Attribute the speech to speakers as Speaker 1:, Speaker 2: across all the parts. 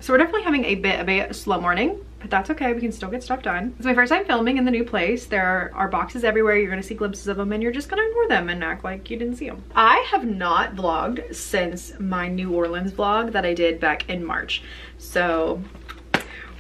Speaker 1: So we're definitely having a bit of a slow morning, but that's okay. We can still get stuff done. It's my first time filming in the new place. There are boxes everywhere. You're gonna see glimpses of them and you're just gonna ignore them and act like you didn't see them. I have not vlogged since my New Orleans vlog that I did back in March. So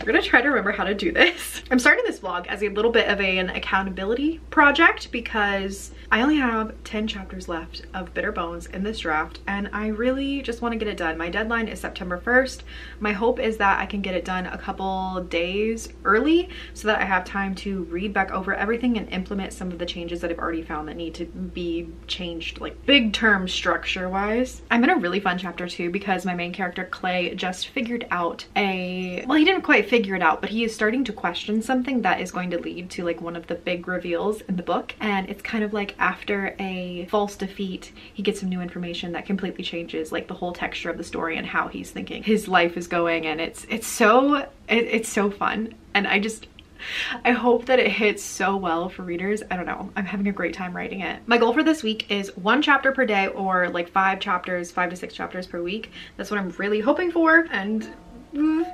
Speaker 1: we're gonna try to remember how to do this. I'm starting this vlog as a little bit of an accountability project because I only have 10 chapters left of Bitter Bones in this draft and I really just want to get it done. My deadline is September 1st. My hope is that I can get it done a couple days early so that I have time to read back over everything and implement some of the changes that I've already found that need to be changed, like big term structure wise. I'm in a really fun chapter too because my main character Clay just figured out well, he didn't quite figure it out, but he is starting to question something that is going to lead to like one of the big reveals in the book. And it's kind of like after a false defeat, he gets some new information that completely changes like the whole texture of the story and how he's thinking his life is going. And it's so fun. And I hope that it hits so well for readers. I don't know. I'm having a great time writing it. My goal for this week is 1 chapter per day or like 5 to 6 chapters per week. That's what I'm really hoping for. And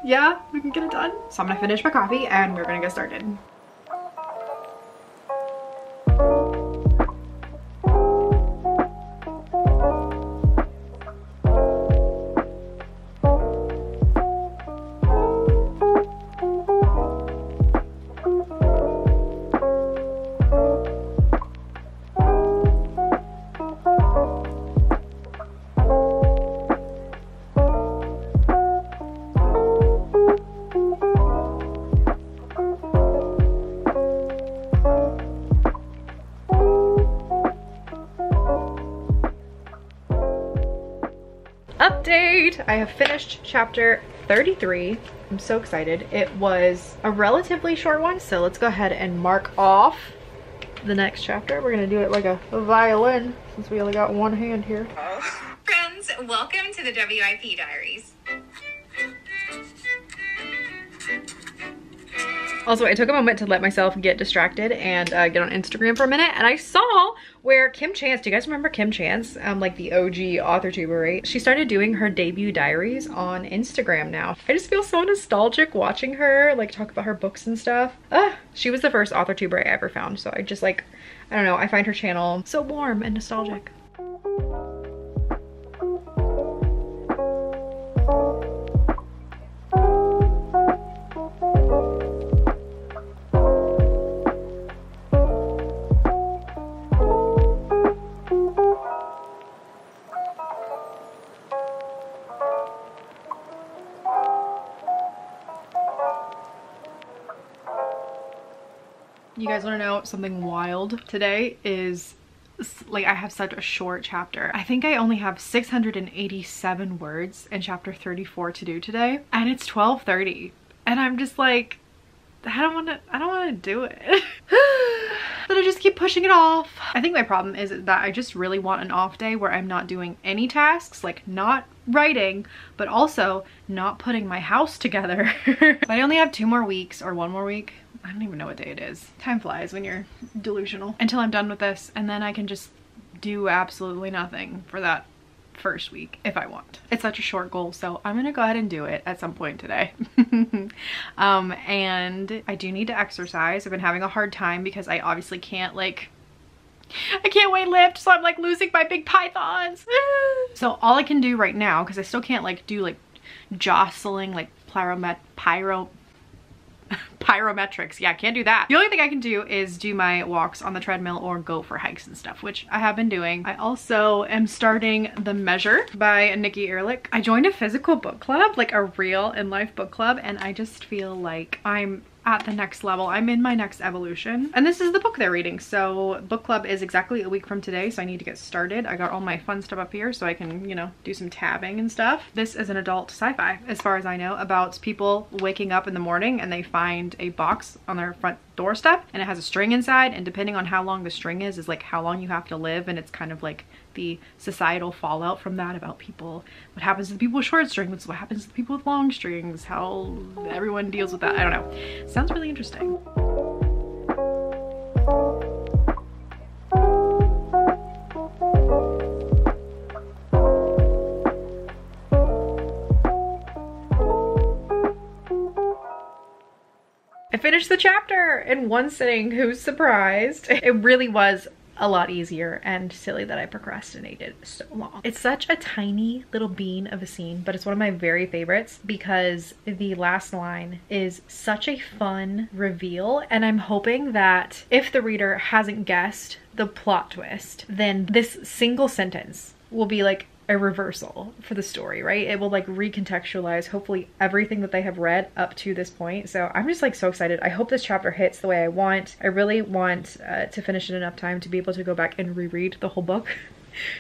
Speaker 1: yeah, we can get it done. So I'm gonna finish my coffee and we're gonna get started. Update! I have finished chapter 33. I'm so excited. It was a relatively short one, so let's go ahead and mark off the next chapter. We're gonna do it like a violin since we only got one hand here.
Speaker 2: Friends, welcome to the WIP Diaries.
Speaker 1: Also, I took a moment to let myself get distracted and get on Instagram for a minute, and I saw where Kim Chance, do you guys remember Kim Chance? Like the OG Authortuber, right? She started doing her debut diaries on Instagram now. I just feel so nostalgic watching her like talk about her books and stuff. She was the first Authortuber I ever found, so I just like, I don't know, I find her channel so warm and nostalgic. You guys want to know something wild? Today is like, I have such a short chapter. I think I only have 687 words in chapter 34 to do today, and it's 12:30, and I'm just like, I don't want to do it. But I just keep pushing it off. I think my problem is that I just really want an off day where I'm not doing any tasks, like not writing, but also not putting my house together. I only have 2 more weeks or 1 more week. I don't even know what day it is. Time flies when you're delusional. Until I'm done with this, and then I can just do absolutely nothing for that first week if I want. It's such a short goal, so I'm gonna go ahead and do it at some point today. And I do need to exercise. I've been having a hard time because I obviously can't I can't weight lift, so I'm like losing my big pythons. So all I can do right now, because I still can't like do like jostling, like pyrometrics. Yeah, I can't do that. The only thing I can do is do my walks on the treadmill or go for hikes and stuff, which I have been doing. I also am starting The Measure by Nikki Ehrlich. I joined a physical book club, like a real in life book club, and I just feel like I'm at the next level. I'm in my next evolution, and this is the book they're reading. So book club is exactly a week from today, so I need to get started. I got all my fun stuff up here so I can, you know, do some tabbing and stuff. This is an adult sci-fi, as far as I know, about people waking up in the morning and they find a box on their front doorstep, and it has a string inside, and depending on how long the string is like how long you have to live, and it's kind of like the societal fallout from that about people, what happens to the people with short strings, what happens to the people with long strings, how everyone deals with that. I don't know. Sounds really interesting. I finished the chapter in one sitting. Who's surprised? It really was a lot easier and silly that I procrastinated so long. It's such a tiny little bean of a scene, but it's one of my very favorites because the last line is such a fun reveal, and I'm hoping that if the reader hasn't guessed the plot twist, then this single sentence will be like a reversal for the story, right? It will like recontextualize hopefully everything that they have read up to this point. So I'm just like so excited. I hope this chapter hits the way I want. I really want to finish in enough time to be able to go back and reread the whole book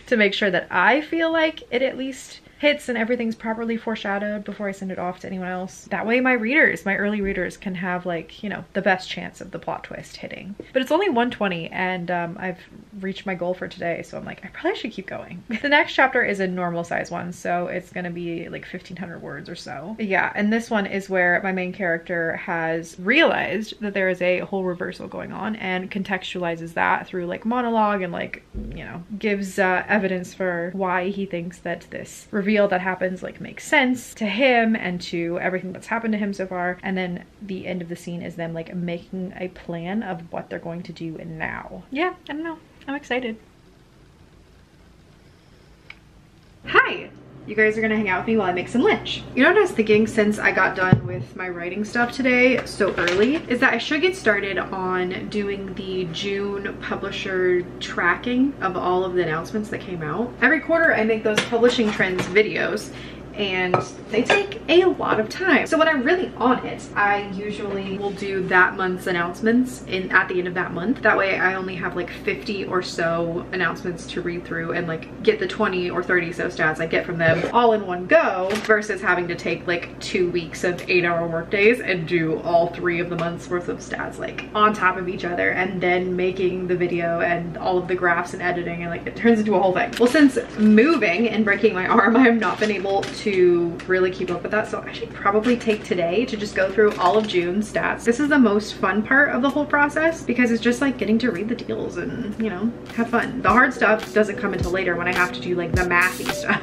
Speaker 1: to make sure that I feel like it at least hits and everything's properly foreshadowed before I send it off to anyone else. That way my readers, my early readers, can have like, you know, the best chance of the plot twist hitting. But it's only 1:20 and I've reached my goal for today, so I'm like, I probably should keep going. The next chapter is a normal size one, so it's gonna be like 1,500 words or so. Yeah, and this one is where my main character has realized that there is a whole reversal going on and contextualizes that through like monologue and like, you know, gives evidence for why he thinks that this reveal that happens like makes sense to him and to everything that's happened to him so far. And then the end of the scene is them like making a plan of what they're going to do now. Yeah, I don't know. I'm excited. Hi! You guys are gonna hang out with me while I make some lunch. You know what I was thinking since I got done with my writing stuff today so early is that I should get started on doing the June publisher tracking of all of the announcements that came out. Every quarter I make those publishing trends videos and they take a lot of time. So when I'm really on it, I usually will do that month's announcements at the end of that month. That way I only have like 50 or so announcements to read through and like get the 20 or 30 so stats I get from them all in one go versus having to take like 2 weeks of 8-hour work days and do all 3 of the month's worth of stats like on top of each other and then making the video and all of the graphs and editing, and like it turns into a whole thing. Well, since moving and breaking my arm, I have not been able to really keep up with that, so I should probably take today to just go through all of June's stats. This is the most fun part of the whole process because it's just like getting to read the deals and, you know, have fun. The hard stuff doesn't come until later when I have to do like the mathy stuff.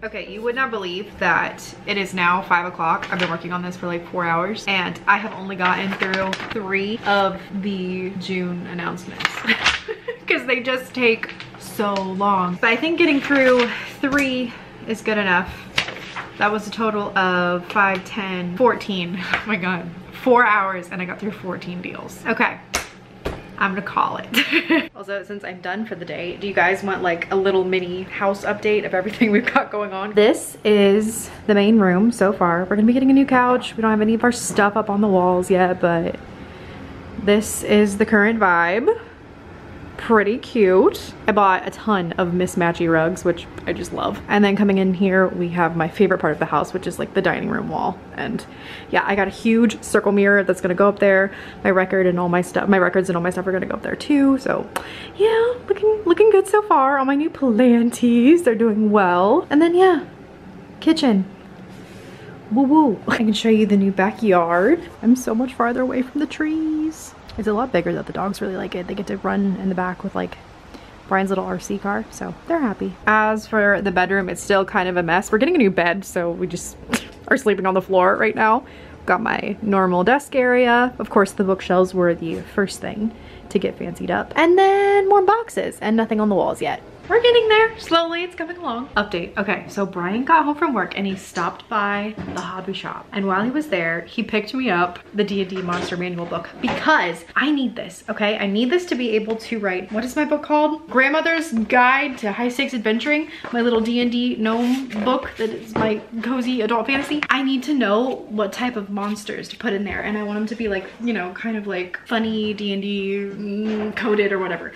Speaker 1: Okay, you would not believe that it is now 5 o'clock. I've been working on this for like 4 hours and I have only gotten through 3 of the June announcements because they just take so long. But I think getting through 3 is good enough. That was a total of 5, 10, 14. Oh my God, 4 hours and I got through 14 deals. Okay. I'm gonna call it. Also, since I'm done for the day, do you guys want like a little mini house update of everything we've got going on? This is the main room so far. We're gonna be getting a new couch. We don't have any of our stuff up on the walls yet, but this is the current vibe. Pretty cute. I bought a ton of mismatchy rugs, which I just love. And then coming in here, we have my favorite part of the house, which is like the dining room wall. And yeah, I got a huge circle mirror that's gonna go up there. My records and all my stuff are gonna go up there too. So yeah, looking good so far. All my new planties, they're doing well. And then yeah, kitchen. Woo woo. I can show you the new backyard. I'm so much farther away from the trees. It's a lot bigger though. The dogs really like it. They get to run in the back with like Brian's little RC car, so they're happy. As for the bedroom, it's still kind of a mess. We're getting a new bed, so we just are sleeping on the floor right now. Got my normal desk area. Of course, the bookshelves were the first thing to get fancied up. And then more boxes and nothing on the walls yet. We're getting there slowly, it's coming along. Update. Okay, so Brian got home from work and he stopped by the hobby shop, and while he was there he picked me up the D&D Monster Manual book because I need this. Okay, I need this to be able to write, what is my book called? Grandmother's Guide to High Stakes Adventuring, my little D&D gnome book that is my cozy adult fantasy. I need to know what type of monsters to put in there, and I want them to be like, you know, kind of like funny D&D coded or whatever.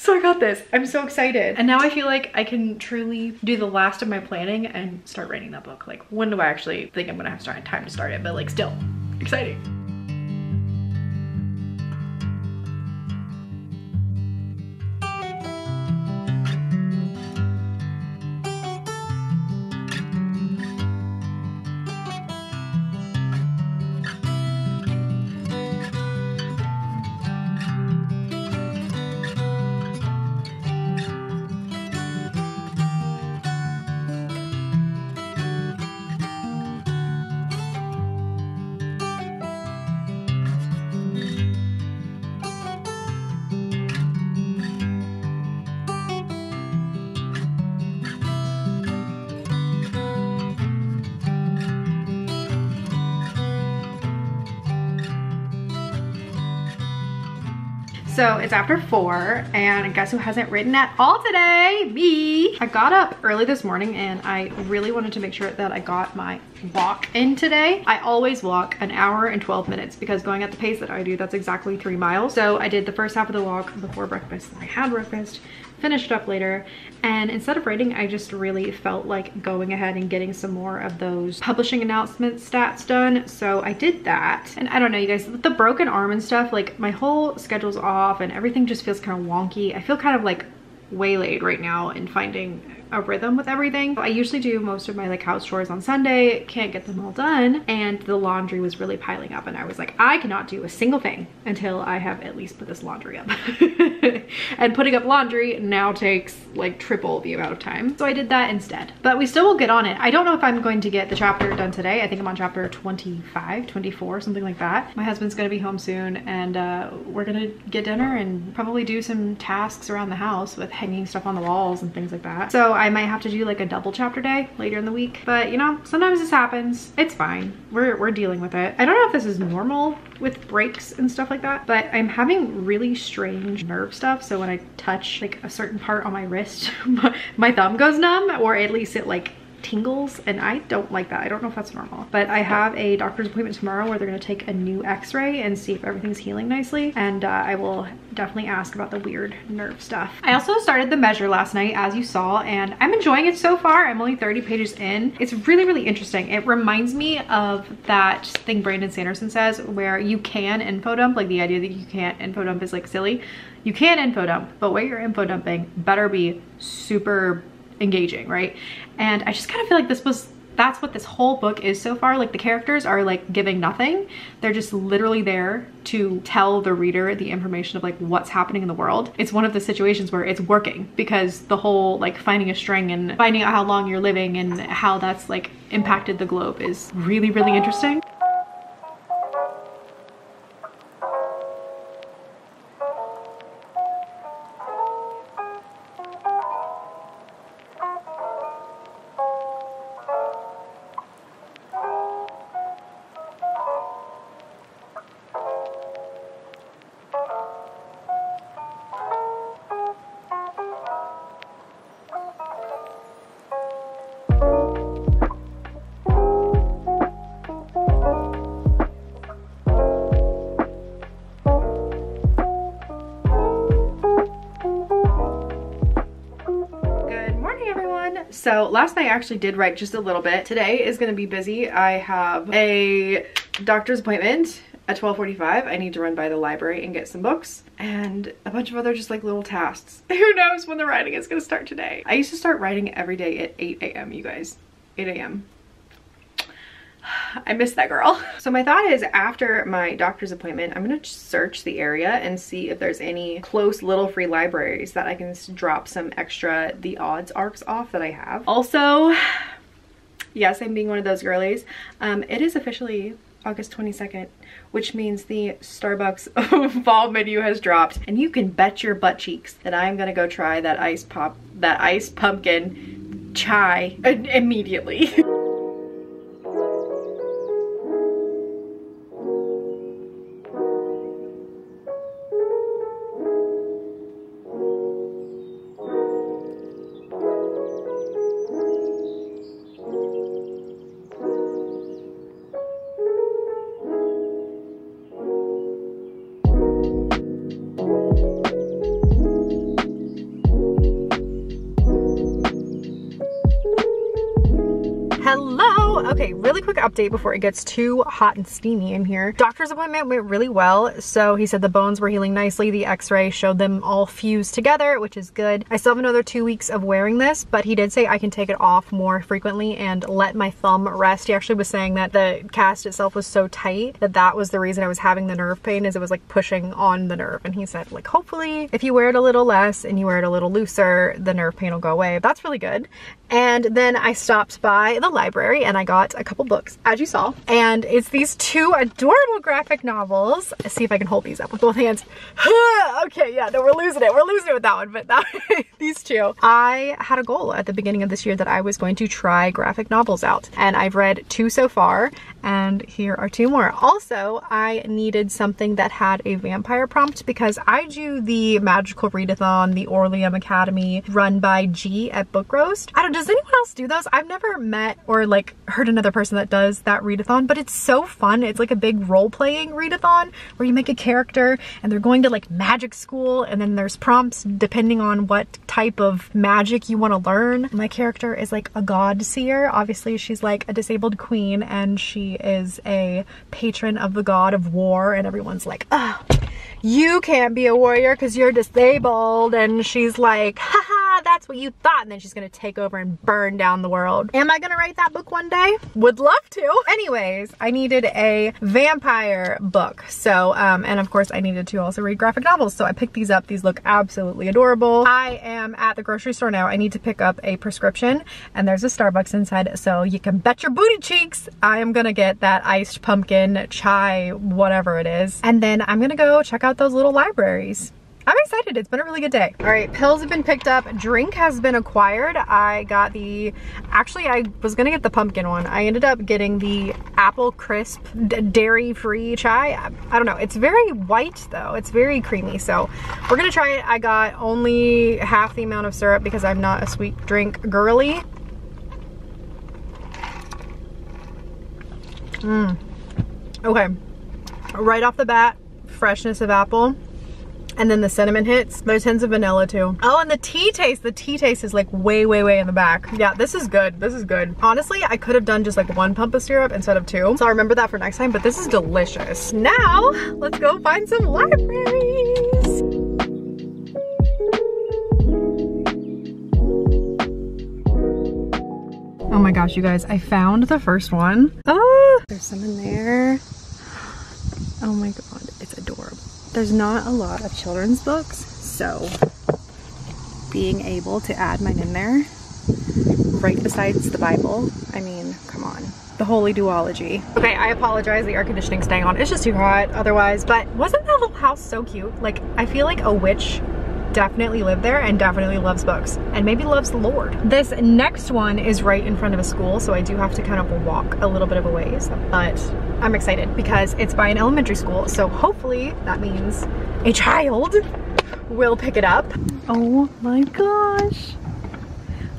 Speaker 1: So I got this. I'm so excited. And now I feel like I can truly do the last of my planning and start writing that book. Like, when do I actually think I'm gonna have time to start it? But like, still exciting. So it's after 4, and guess who hasn't written at all today? Me! I got up early this morning and I really wanted to make sure that I got my walk in today. I always walk an hour and 12 minutes because going at the pace that I do, that's exactly 3 miles. So I did the first half of the walk before breakfast, and I had breakfast, finished up later, and instead of writing, I just really felt like going ahead and getting some more of those publishing announcement stats done. So I did that. And I don't know, you guys, with the broken arm and stuff, like my whole schedule's off and everything just feels kind of wonky. I feel kind of like waylaid right now in finding a rhythm with everything. I usually do most of my like house chores on Sunday, can't get them all done, and the laundry was really piling up, and I was like, I cannot do a single thing until I have at least put this laundry up. And putting up laundry now takes like triple the amount of time. So I did that instead. But we still will get on it. I don't know if I'm going to get the chapter done today. I think I'm on chapter 25, 24, something like that. My husband's gonna be home soon, and we're gonna get dinner and probably do some tasks around the house with hanging stuff on the walls and things like that. So I might have to do like a double chapter day later in the week. But you know, sometimes this happens. It's fine. We're dealing with it. I don't know if this is normal with breaks and stuff like that, but I'm having really strange nerve stuff. So when I touch like a certain part on my wrist, my thumb goes numb, or at least it like tingles, and I don't like that. I don't know if that's normal, but I have a doctor's appointment tomorrow where they're going to take a new x-ray and see if everything's healing nicely, and I will definitely ask about the weird nerve stuff. I also started the measure last night, as you saw, and I'm enjoying it so far. I'm only 30 pages in. It's really, really interesting. It reminds me of that thing Brandon Sanderson says where you can info dump, like the idea that you can't info dump is like silly. You can info dump, but what you're info dumping better be super engaging, right? And I just kind of feel like that's what this whole book is so far. Like the characters are like giving nothing. They're just literally there to tell the reader the information of like what's happening in the world. It's one of the situations where it's working because the whole like finding a string and finding out how long you're living and how that's like impacted the globe is really, really interesting. So last night I actually did write just a little bit. Today is gonna be busy. I have a doctor's appointment at 12:45. I need to run by the library and get some books and a bunch of other just like little tasks. Who knows when the writing is gonna start today. I used to start writing every day at 8 a.m. you guys. 8 a.m. I miss that girl. So my thought is after my doctor's appointment, I'm gonna search the area and see if there's any close little free libraries that I can drop some extra The Odds arcs off that I have. Also, yes, I'm being one of those girlies. It is officially August 22nd, which means the Starbucks fall menu has dropped, and you can bet your butt cheeks that I'm gonna go try that iced pumpkin chai immediately. really quick update before it gets too hot and steamy in here. Doctor's appointment went really well. So he said the bones were healing nicely. The x-ray showed them all fused together, which is good. I still have another 2 weeks of wearing this, but he did say I can take it off more frequently and let my thumb rest. He actually was saying that the cast itself was so tight that that was the reason I was having the nerve pain, is it was like pushing on the nerve. And he said, like, hopefully if you wear it a little less and you wear it a little looser, the nerve pain will go away. That's really good. And then I stopped by the library and I got a couple books, as you saw. And it's these two adorable graphic novels. Let's see if I can hold these up with both hands. Okay, yeah, no, we're losing it. We're losing it with that one, but these two. I had a goal at the beginning of this year that I was going to try graphic novels out. And I've read 2 so far, and here are 2 more. Also, I needed something that had a vampire prompt because I do the magical readathon, the Orleum Academy, run by G at Book Roast. I don't know, does anyone else do those? I've never met or like heard another person that does that readathon, but it's so fun. It's like a big role-playing readathon where you make a character and they're going to like magic school, and then there's prompts depending on what type of magic you want to learn. My character is like a god seer. Obviously she's like a disabled queen and she is a patron of the god of war, and everyone's like, oh, you can't be a warrior because you're disabled. And she's like, haha, that's what you thought. And then she's gonna take over and burn down the world. Am I gonna write that book one day? Would love to. Anyways, I needed a vampire book. So, and of course I needed to also read graphic novels. So I picked these up. These look absolutely adorable. I am at the grocery store now. I need to pick up a prescription, and there's a Starbucks inside. So you can bet your booty cheeks I am gonna get that iced pumpkin chai, whatever it is. And then I'm gonna go check out those little libraries. I'm excited. It's been a really good day. All right, pills have been picked up. Drink has been acquired. I got actually I was gonna get the pumpkin one. I ended up getting the apple crisp dairy-free chai. I don't know. It's very white though. It's very creamy. So we're gonna try it. I got only half the amount of syrup because I'm not a sweet drink girly. Okay, right off the bat, freshness of apple, and then the cinnamon hits. There's hints of vanilla too. Oh, and the tea taste is like way in the back. Yeah, this is good. This is good. Honestly, I could have done just like 1 pump of syrup instead of 2, so I'll remember that for next time, but this is delicious. Now, let's go find some libraries. Oh my gosh, you guys, I found the first one. Oh, there's some in there. Oh my god, it's adorable. There's not a lot of children's books, so being able to add mine in there, right besides the Bible, I mean, come on. The Holy Duology. Okay, I apologize, the air conditioning's staying on. It's just too hot otherwise, but wasn't that little house so cute? Like, I feel like a witch definitely lived there and definitely loves books and maybe loves the Lord. This next one is right in front of a school, so I do have to kind of walk a little bit of a ways, but I'm excited because it's by an elementary school, so hopefully that means a child will pick it up. Oh my gosh,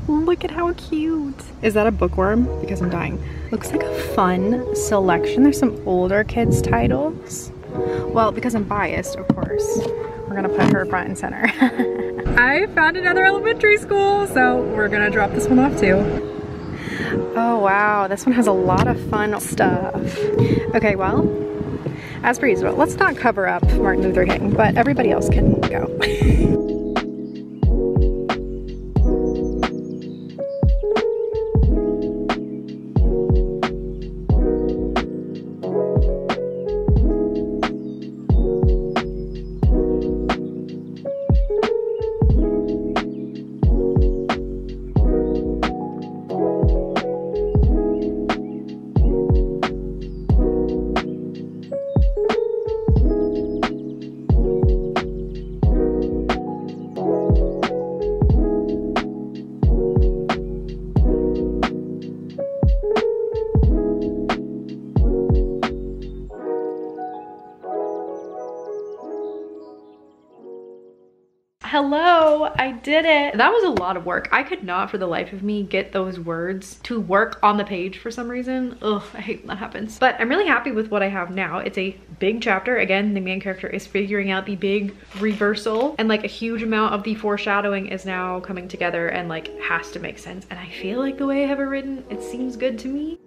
Speaker 1: look at how cute. Is that a bookworm? Because I'm dying. Looks like a fun selection. There's some older kids titles. Well, because I'm biased, of course, we're gonna put her front and center. I found another elementary school, so we're gonna drop this one off too. Oh wow, this one has a lot of fun stuff. Okay, well, as per usual, let's not cover up Martin Luther King, but everybody else can go. Hello, I did it. That was a lot of work. I could not for the life of me get those words to work on the page for some reason. Ugh, I hate when that happens. But I'm really happy with what I have now. It's a big chapter. Again, the main character is figuring out the big reversal, and like a huge amount of the foreshadowing is now coming together and like has to make sense. And I feel like the way I have it written, it seems good to me.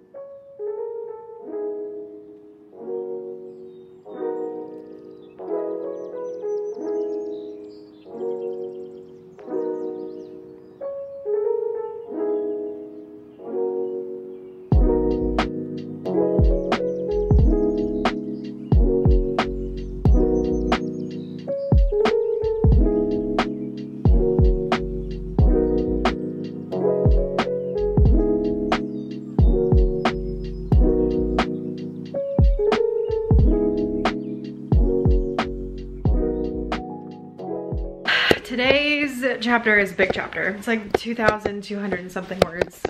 Speaker 1: today's chapter is a big chapter. It's like 2,200 and something words.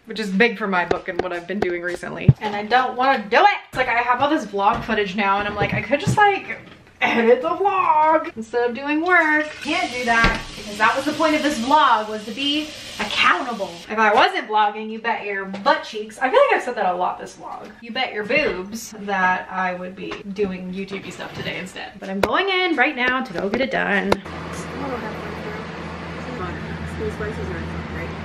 Speaker 1: Which is big for my book and what I've been doing recently. And I don't want to do it. It's like I have all this vlog footage now and I'm like, I could just like edit the vlog instead of doing work. Can't do that because that was the point of this vlog, was to be accountable. If I wasn't vlogging, you bet your butt cheeks, I feel like I've said that a lot this vlog, you bet your boobs that I would be doing YouTube-y stuff today instead. But I'm going in right now to go get it done.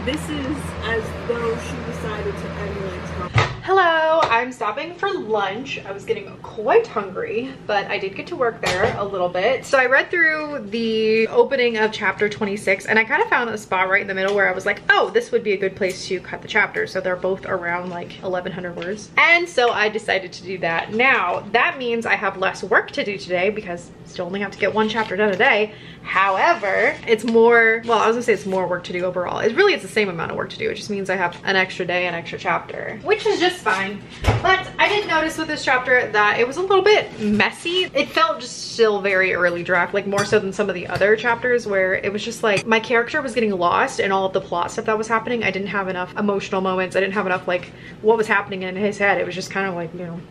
Speaker 3: This is as though she decided to emulate Trump.
Speaker 1: Hello, I'm stopping for lunch. I was getting quite hungry, but I did get to work there a little bit. So I read through the opening of chapter 26 and I kind of found a spot right in the middle where I was like, oh, this would be a good place to cut the chapters. So they're both around like 1,100 words. And so I decided to do that. Now, that means I have less work to do today because I still only have to get one chapter done a day. However, it's more, well, I was gonna say it's more work to do overall. It's the same amount of work to do. It just means I have an extra day, an extra chapter, which is just fine. But I did notice with this chapter that it was a little bit messy. It felt just still very early draft, like more so than some of the other chapters where it was just like my character was getting lost in all of the plot stuff that was happening. I didn't have enough emotional moments. I didn't have enough like what was happening in his head. It was just kind of like, you know,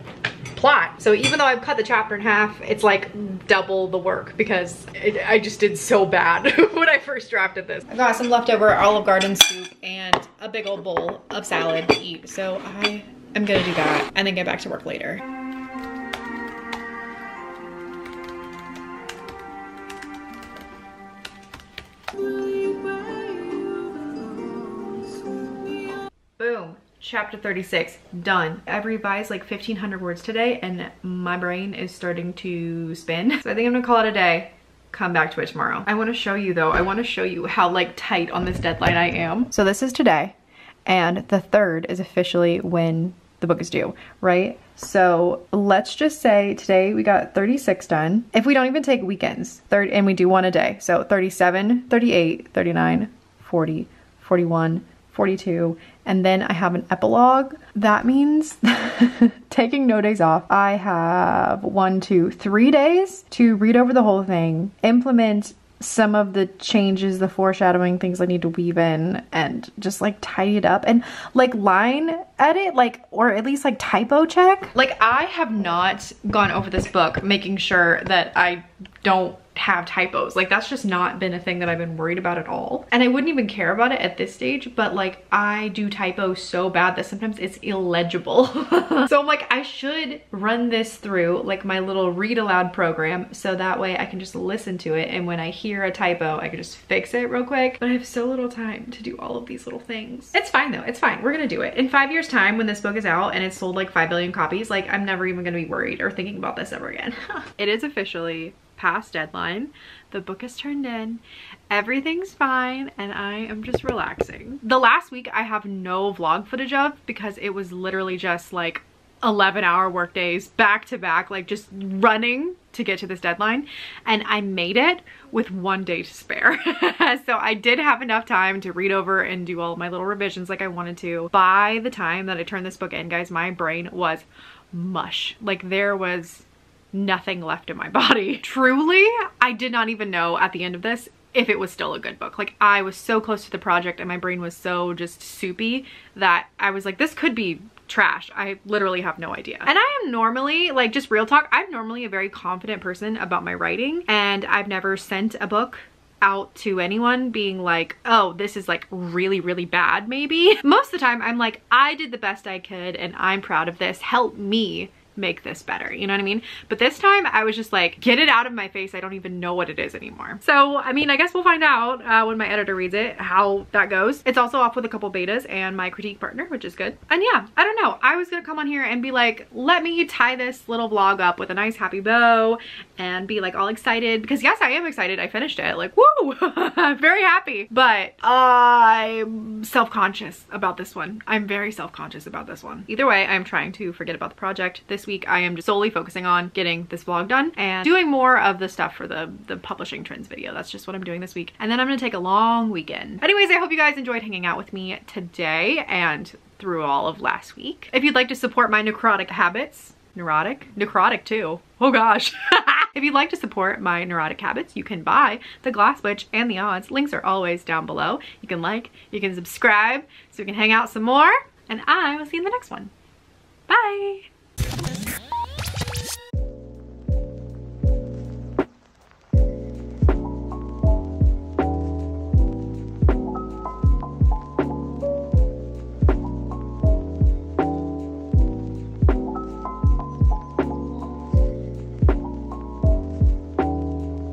Speaker 1: plot. So even though I've cut the chapter in half, it's like double the work because I just did so bad when I first drafted this. I got some leftover Olive Garden soup and a big old bowl of salad to eat. So I am gonna do that and then get back to work later. Boom. Chapter 36 done. I've revised like 1,500 words today and my brain is starting to spin. So I think I'm gonna call it a day. Come back to it tomorrow. I want to show you though, I want to show you how like tight on this deadline I am. So this is today and the 3rd is officially when the book is due, right? So let's just say today we got 36 done. If we don't even take weekends, and we do one a day. So 37, 38, 39, 40, 41, 42, and then I have an epilogue. That means taking no days off. I have 1, 2, 3 days to read over the whole thing, implement some of the changes, the foreshadowing things I need to weave in, and just like tidy it up and like line edit, like, or at least like typo check. Like I have not gone over this book making sure that I don't have typos. Like that's just not been a thing that I've been worried about at all. And I wouldn't even care about it at this stage, but like I do typos so bad that sometimes it's illegible. So I'm like, I should run this through like my little read aloud program so that way I can just listen to it, and when I hear a typo I can just fix it real quick. But I have so little time to do all of these little things. It's fine though, it's fine. We're gonna do it. In 5 years time when this book is out and it's sold like 5 billion copies, like I'm never even gonna be worried or thinking about this ever again. It is officially past deadline. The book is turned in, everything's fine, and I am just relaxing. The last week I have no vlog footage of because it was literally just like 11-hour work days back to back, like just running to get to this deadline, and I made it with 1 day to spare. So I did have enough time to read over and do all of my little revisions like I wanted to. By the time that I turned this book in, guys, my brain was mush. Like there was nothing left in my body. Truly, I did not even know at the end of this if it was still a good book. Like I was so close to the project and my brain was so just soupy that I was like, this could be trash. I literally have no idea. And I am normally, like, just real talk, I'm normally a very confident person about my writing, and I've never sent a book out to anyone being like, oh, this is like really, really bad maybe. Most of the time I'm like, I did the best I could and I'm proud of this. Help me make this better, you know what I mean? But this time I was just like, get it out of my face, I don't even know what it is anymore. So I mean, I guess we'll find out when my editor reads it how that goes. It's also off with a couple betas and my critique partner, which is good. And yeah, I don't know, I was gonna come on here and be like, let me tie this little vlog up with a nice happy bow and be like all excited, because yes, I am excited. I finished it, like, woo. I'm very happy, but I'm self-conscious about this one. I'm very self-conscious about this one. Either way, I'm trying to forget about the project. This week I am just solely focusing on getting this vlog done and doing more of the stuff for the publishing trends video. That's just what I'm doing this week. And then I'm gonna take a long weekend. Anyways, I hope you guys enjoyed hanging out with me today and through all of last week. If you'd like to support my necrotic habits, necrotic too, oh gosh. If you'd like to support my neurotic habits, you can buy The Glass Witch and The Odds. Links are always down below. You can like, you can subscribe, so we can hang out some more, and I will see you in the next one. Bye!